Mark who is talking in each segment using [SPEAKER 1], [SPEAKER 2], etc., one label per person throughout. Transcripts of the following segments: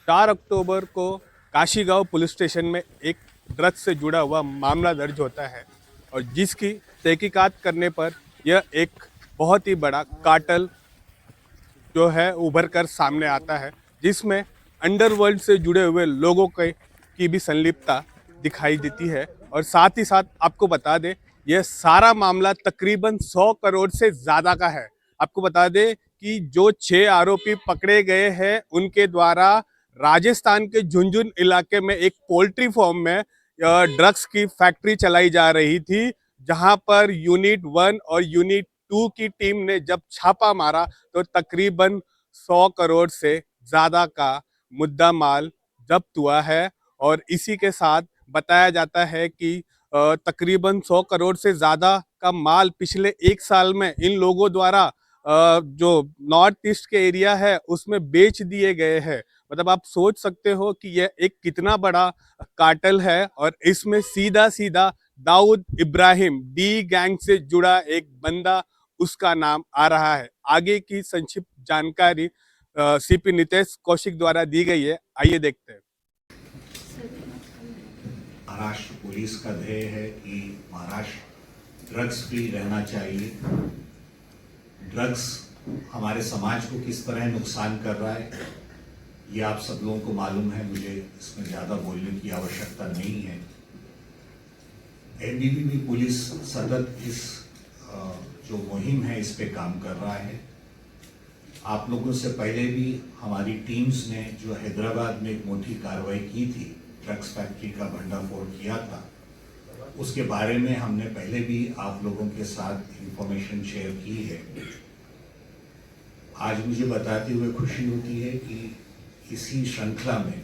[SPEAKER 1] 4 अक्टूबर को Kashigaon police station में एक ड्रग्स से जुड़ा हुआ मामला दर्ज होता है और जिसकी तहकीकात करने पर यह एक बहुत ही बड़ा कार्टेल जो है उभर कर सामने आता है, जिसमें अंडरवर्ल्ड से जुड़े हुए लोगों की भी संलिप्तता दिखाई देती है। और साथ ही साथ आपको बता दें, यह सारा मामला तकरीबन 100 करोड़ से ज़्यादा का है। आपको बता दें कि जो 6 आरोपी पकड़े गए हैं उनके द्वारा राजस्थान के झुंझुनू इलाके में एक पोल्ट्री फार्म में ड्रग्स की फैक्ट्री चलाई जा रही थी, जहां पर यूनिट 1 और यूनिट 2 की टीम ने जब छापा मारा तो तकरीबन 100 करोड़ से ज़्यादा का मुद्दा माल जब्त हुआ है। और इसी के साथ बताया जाता है कि तकरीबन 100 करोड़ से ज़्यादा का माल पिछले 1 साल में इन लोगों द्वारा जो नॉर्थ ईस्ट के एरिया है उसमें बेच दिए गए हैं। मतलब आप सोच सकते हो कि यह एक कितना बड़ा कार्टेल है। और इसमें सीधा सीधा दाऊद इब्राहिम डी गैंग से जुड़ा एक बंदा, उसका नाम आ रहा है। आगे की संक्षिप्त जानकारी सीपी नितेश कौशिक द्वारा दी गई है, आइए देखते हैं।
[SPEAKER 2] महाराष्ट्र पुलिस का ध्येय है कि महाराष्ट्र ड्रग्स फ्री रहना चाहिए। ड्रग्स हमारे समाज को किस तरह नुकसान कर रहा है ये आप सब लोगों को मालूम है, मुझे इसमें ज़्यादा बोलने की आवश्यकता नहीं है। एनडीटीवी पुलिस सतत इस जो मुहिम है इस पे काम कर रहा है। आप लोगों से पहले भी हमारी टीम्स ने जो हैदराबाद में एक मोटी कार्रवाई की थी, ड्रग्स फैक्ट्री का भंडाफोड़ किया था, उसके बारे में हमने पहले भी आप लोगों के साथ इंफॉर्मेशन शेयर की है। आज मुझे बताते हुए खुशी होती है कि इसी श्रृंखला में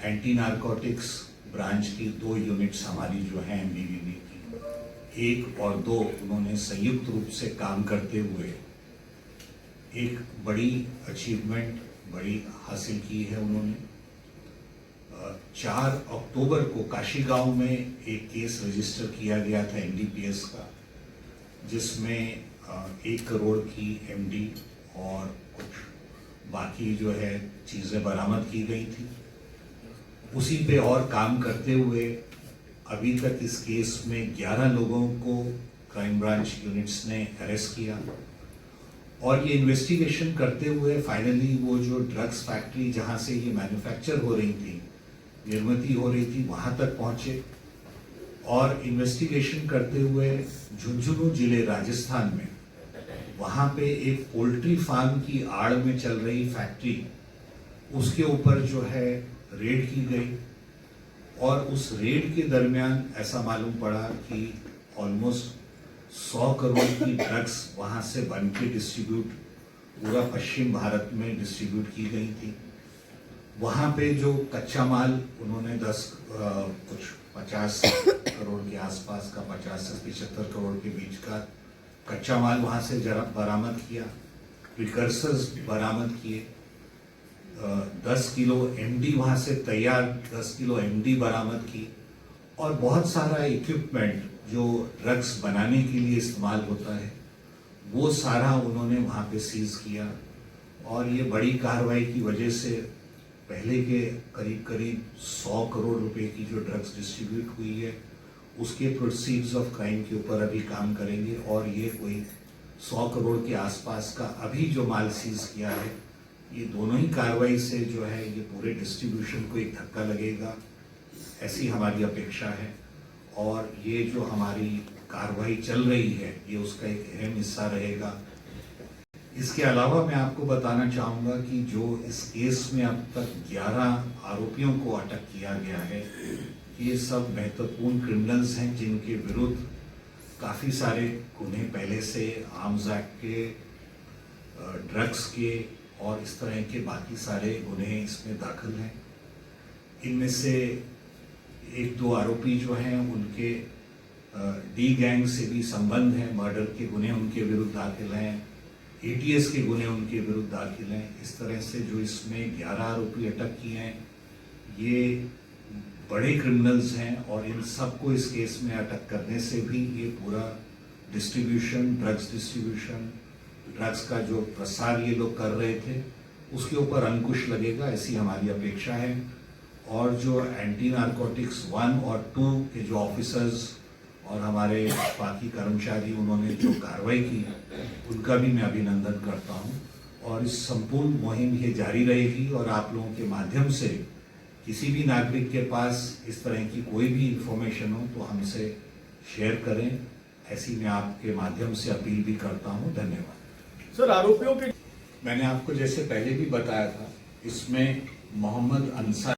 [SPEAKER 2] एंटी नारकोटिक्स ब्रांच की 2 यूनिट्स हमारी जो हैं एमबीवीबी की 1 और 2, उन्होंने संयुक्त रूप से काम करते हुए एक बड़ी अचीवमेंट बड़ी हासिल की है। उन्होंने 4 अक्टूबर को काशीगांव में एक केस रजिस्टर किया गया था एनडीपीएस का, जिसमें 1 करोड़ की एमडी और कुछ बाकी जो है चीज़ें बरामद की गई थी। उसी पे और काम करते हुए अभी तक इस केस में 11 लोगों को क्राइम ब्रांच यूनिट्स ने अरेस्ट किया और ये इन्वेस्टिगेशन करते हुए फाइनली वो जो ड्रग्स फैक्ट्री जहाँ से ये मैन्युफैक्चर हो रही थी, निर्मित हो रही थी, वहाँ तक पहुँचे और इन्वेस्टिगेशन करते हुए झुंझुनू जिले राजस्थान में वहाँ पे एक पोल्ट्री फार्म की आड़ में चल रही फैक्ट्री, उसके ऊपर जो है रेड की गई और उस रेड के दरमियान ऐसा मालूम पड़ा कि ऑलमोस्ट 100 करोड़ की ड्रग्स वहाँ से बन के डिस्ट्रीब्यूट पूरा पश्चिम भारत में डिस्ट्रीब्यूट की गई थी। वहाँ पे जो कच्चा माल उन्होंने 50 करोड़ के आसपास का, 50 से 75 करोड़ के बीच का कच्चा माल वहाँ से जरा बरामद किया, प्रिकर्सर्स बरामद किए, 10 किलो एमडी वहाँ से तैयार 10 किलो एमडी बरामद की और बहुत सारा इक्विपमेंट जो ड्रग्स बनाने के लिए इस्तेमाल होता है वो सारा उन्होंने वहाँ पे सीज किया। और ये बड़ी कार्रवाई की वजह से पहले के करीब 100 करोड़ रुपए की जो ड्रग्स डिस्ट्रीब्यूट हुई है उसके प्रोसीड्स ऑफ क्राइम के ऊपर अभी काम करेंगे और ये कोई 100 करोड़ के आसपास का अभी जो माल सीज किया है, ये दोनों ही कार्रवाई से जो है ये पूरे डिस्ट्रीब्यूशन को एक धक्का लगेगा, ऐसी हमारी अपेक्षा है। और ये जो हमारी कार्रवाई चल रही है ये उसका एक अहम हिस्सा रहेगा। इसके अलावा मैं आपको बताना चाहूँगा कि जो इस केस में अब तक 11 आरोपियों को अटक किया गया है, ये सब महत्वपूर्ण क्रिमिनल्स हैं जिनके विरुद्ध काफ़ी सारे गुने पहले से आर्म्स एक्ट के, ड्रग्स के और इस तरह के बाकी सारे गुने इसमें दाखिल हैं। इनमें से 1-2 आरोपी जो हैं उनके डी गैंग से भी संबंध है, मर्डर के गुने उनके विरुद्ध दाखिल हैं, एटीएस के गुने उनके विरुद्ध दाखिल हैं। इस तरह से जो इसमें 11 आरोपी अटक किए हैं ये बड़े क्रिमिनल्स हैं और इन सबको इस केस में अटक करने से भी ये पूरा डिस्ट्रीब्यूशन, ड्रग्स का जो प्रसार ये लोग कर रहे थे उसके ऊपर अंकुश लगेगा, ऐसी हमारी अपेक्षा है। और जो एंटी नारकोटिक्स 1 और 2 के जो ऑफिसर्स और हमारे बाकी कर्मचारी उन्होंने जो कार्रवाई की, उनका भी मैं अभिनंदन करता हूं। और इस संपूर्ण मुहिम ये जारी रहेगी और आप लोगों के माध्यम से किसी भी नागरिक के पास इस तरह की कोई भी इंफॉर्मेशन हो तो हमसे शेयर करें, ऐसी मैं आपके माध्यम से अपील भी करता हूं। धन्यवाद।
[SPEAKER 3] सर, आरोपियों के
[SPEAKER 2] मैंने आपको जैसे पहले भी बताया था, इसमें मोहम्मद अंसारी